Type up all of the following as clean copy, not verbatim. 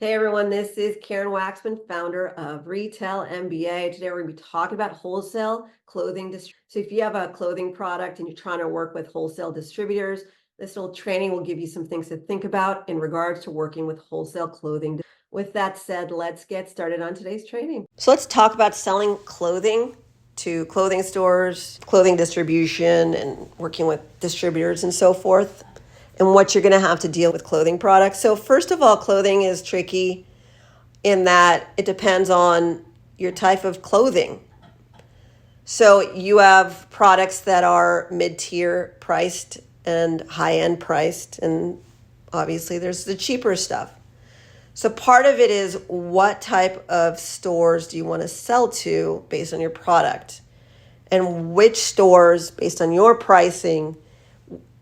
Hey everyone, this is Karen Waksman, founder of Retail MBA. Today we're going to be talking about wholesale clothing. So if you have a clothing product and you're trying to work with wholesale distributors, this little training will give you some things to think about in regards to working with wholesale clothing. With that said, let's get started on today's training. So let's talk about selling clothing to clothing stores, clothing distribution, and working with distributors and so forth, and what you're going to have to deal with clothing products. So first of all, clothing is tricky in that it depends on your type of clothing. So you have products that are mid-tier priced and high-end priced, and obviously there's the cheaper stuff. So part of it is what type of stores do you want to sell to based on your product, and which stores based on your pricing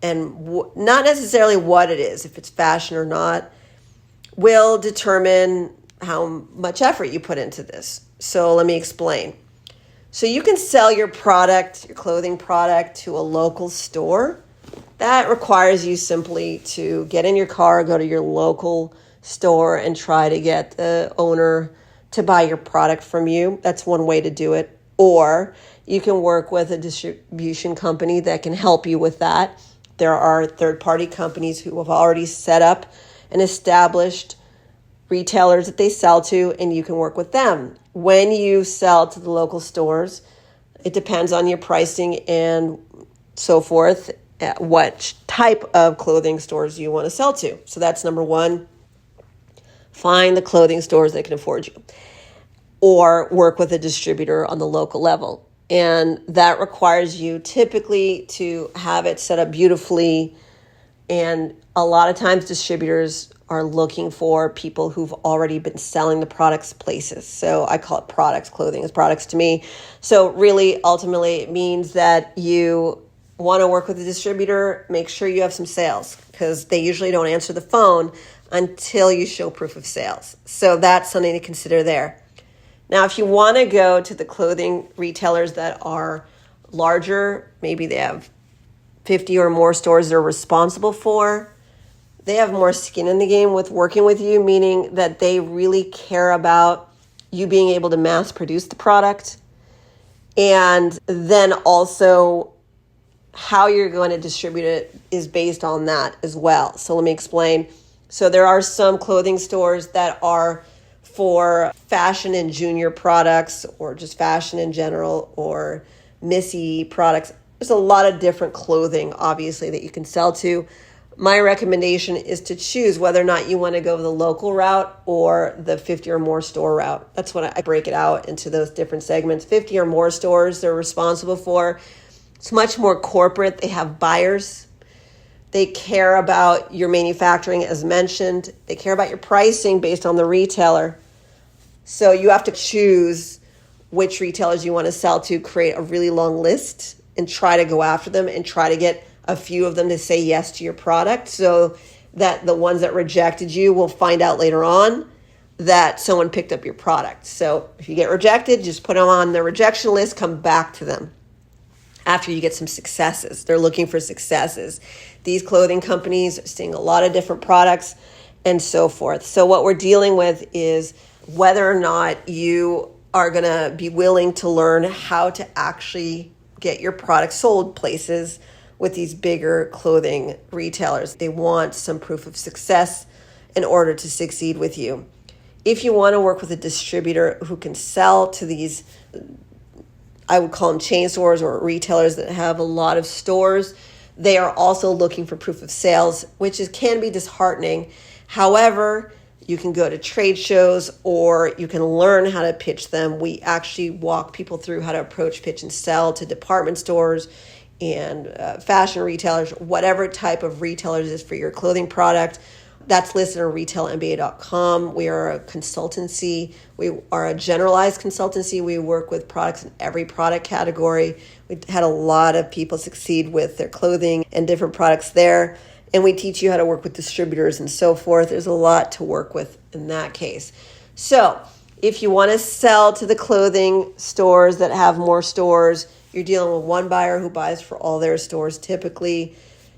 and not necessarily what it is, if it's fashion or not, will determine how much effort you put into this. So let me explain. So you can sell your product, your clothing product, to a local store. That requires you simply to get in your car, go to your local store, and try to get the owner to buy your product from you. That's one way to do it. Or you can work with a distribution company that can help you with that. There are third-party companies who have already set up and established retailers that they sell to, and you can work with them. When you sell to the local stores, it depends on your pricing and so forth, what type of clothing stores you want to sell to. So that's number one. Find the clothing stores that can afford you, or work with a distributor on the local level. And that requires you typically to have it set up beautifully. And a lot of times distributors are looking for people who've already been selling the products places. So I call it products. Clothing is products to me. So really, ultimately, it means that you want to work with a distributor, make sure you have some sales, because they usually don't answer the phone until you show proof of sales. So that's something to consider there. Now, if you want to go to the clothing retailers that are larger, maybe they have 50 or more stores they're responsible for, they have more skin in the game with working with you, meaning that they really care about you being able to mass produce the product, and then also how you're going to distribute it is based on that as well. So let me explain. So there are some clothing stores that are for fashion and junior products, or just fashion in general, or Missy products. There's a lot of different clothing, obviously, that you can sell to. My recommendation is to choose whether or not you want to go the local route or the 50 or more store route. That's when I break it out into those different segments. 50 or more stores they're responsible for. It's much more corporate. They have buyers. They care about your manufacturing, as mentioned. They care about your pricing based on the retailer. So you have to choose which retailers you want to sell to, create a really long list, and try to go after them and try to get a few of them to say yes to your product, so that the ones that rejected you will find out later on that someone picked up your product. So if you get rejected, just put them on the rejection list, come back to them after you get some successes. They're looking for successes. These clothing companies are seeing a lot of different products and so forth. So what we're dealing with is whether or not you are going to be willing to learn how to actually get your product sold places with these bigger clothing retailers. They want some proof of success in order to succeed with you. If you want to work with a distributor who can sell to these, I would call them chain stores or retailers that have a lot of stores, they are also looking for proof of sales, which can be disheartening. However, you can go to trade shows, or you can learn how to pitch them. We actually walk people through how to approach, pitch, and sell to department stores and fashion retailers, whatever type of retailers is for your clothing product. That's listed on retailmba.com. We are a consultancy. We are a generalized consultancy. We work with products in every product category. We've had a lot of people succeed with their clothing and different products there. And we teach you how to work with distributors and so forth. There's a lot to work with in that case. So if you want to sell to the clothing stores that have more stores, you're dealing with one buyer who buys for all their stores typically.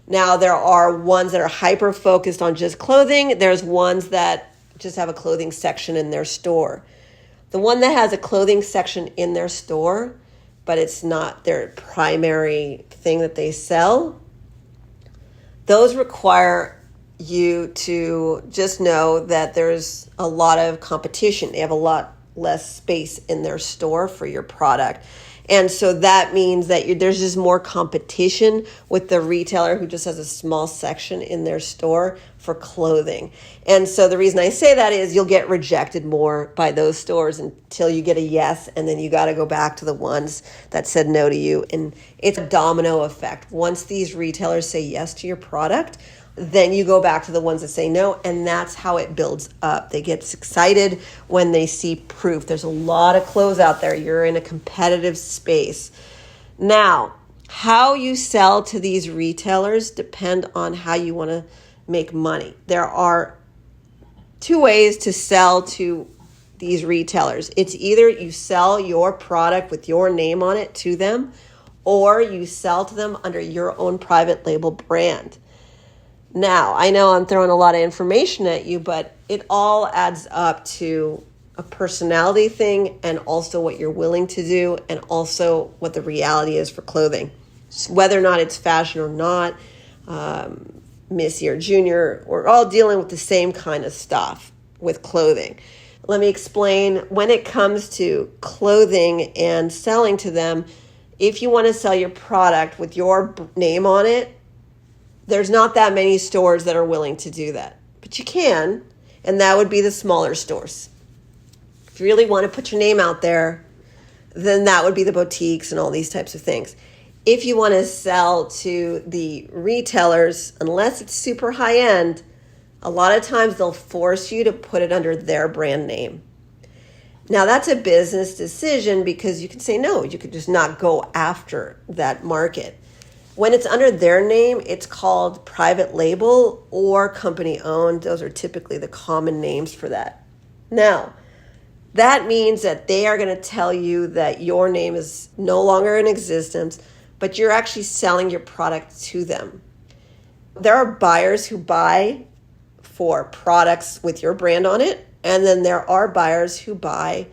Now, there are ones that are hyper-focused on just clothing. There's ones that just have a clothing section in their store. The one that has a clothing section in their store, but it's not their primary thing that they sell, those require you to just know that there's a lot of competition. They have a lot less space in their store for your product. And so that means that there's just more competition with the retailer who just has a small section in their store for clothing. And so the reason I say that is you'll get rejected more by those stores until you get a yes, and then you got to go back to the ones that said no to you. And it's a domino effect. Once these retailers say yes to your product, then you go back to the ones that say no, and that's how it builds up. They get excited when they see proof. There's a lot of clothes out there. You're in a competitive space. Now, how you sell to these retailers depend on how you want to make money. There are two ways to sell to these retailers. It's either you sell your product with your name on it to them, or you sell to them under your own private label brand. Now, I know I'm throwing a lot of information at you, but it all adds up to a personality thing, and also what you're willing to do, and also what the reality is for clothing. Whether or not it's fashion or not, Missy or Junior, we're all dealing with the same kind of stuff with clothing. Let me explain. When it comes to clothing and selling to them, if you want to sell your product with your name on it, there's not that many stores that are willing to do that, but you can, and that would be the smaller stores. If you really want to put your name out there, then that would be the boutiques and all these types of things. If you want to sell to the retailers, unless it's super high end, a lot of times they'll force you to put it under their brand name. Now that's a business decision, because you can say no, you could just not go after that market. When it's under their name, it's called private label or company owned. Those are typically the common names for that. Now, that means that they are going to tell you that your name is no longer in existence, but you're actually selling your product to them. There are buyers who buy for products with your brand on it, and then there are buyers who buy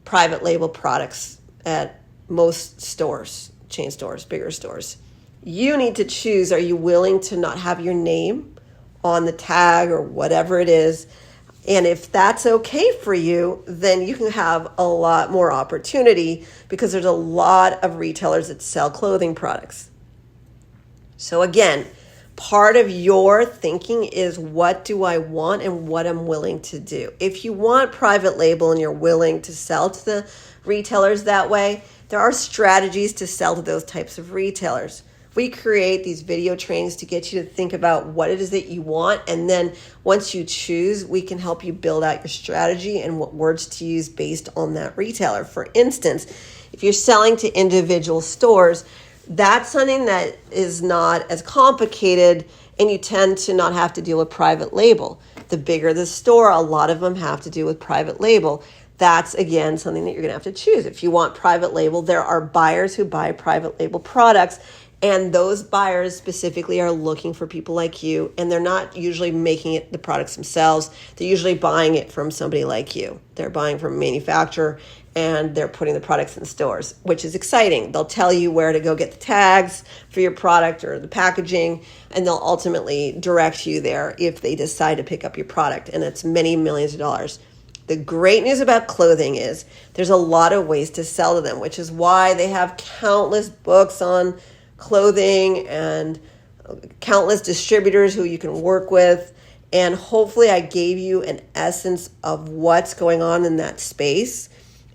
private label products at most stores, chain stores, bigger stores. You need to choose, are you willing to not have your name on the tag or whatever it is? And if that's okay for you, then you can have a lot more opportunity, because there's a lot of retailers that sell clothing products. So again, part of your thinking is, what do I want and what I'm willing to do? If you want private label and you're willing to sell to the retailers that way, there are strategies to sell to those types of retailers. We create these video trainings to get you to think about what it is that you want. And then once you choose, we can help you build out your strategy and what words to use based on that retailer. For instance, if you're selling to individual stores, that's something that is not as complicated, and you tend to not have to deal with private label. The bigger the store, a lot of them have to do with private label. That's, again, something that you're going to have to choose. If you want private label, there are buyers who buy private label products, and those buyers specifically are looking for people like you, and they're not usually making it the products themselves. They're usually buying it from somebody like you. They're buying from a manufacturer, and they're putting the products in stores, which is exciting. They'll tell you where to go get the tags for your product or the packaging, and they'll ultimately direct you there if they decide to pick up your product, and it's many millions of dollars. The great news about clothing is there's a lot of ways to sell to them, which is why they have countless books on clothing and countless distributors who you can work with. And hopefully I gave you an essence of what's going on in that space.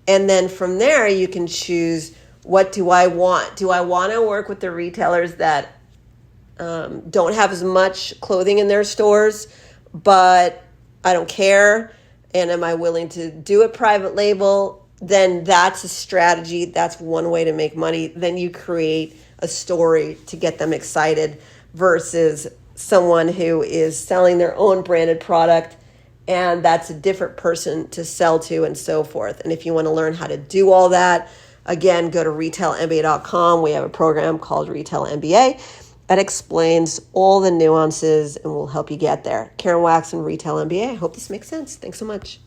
And then from there, you can choose, what do I want? Do I want to work with the retailers that don't have as much clothing in their stores, but I don't care? And am I willing to do it private label? Then that's a strategy. That's one way to make money. Then you create a story to get them excited, versus someone who is selling their own branded product, and that's a different person to sell to, and so forth. And if you want to learn how to do all that, again, go to retailmba.com. We have a program called Retail MBA, that explains all the nuances and will help you get there. Karen Waksman, Retail MBA. I hope this makes sense. Thanks so much.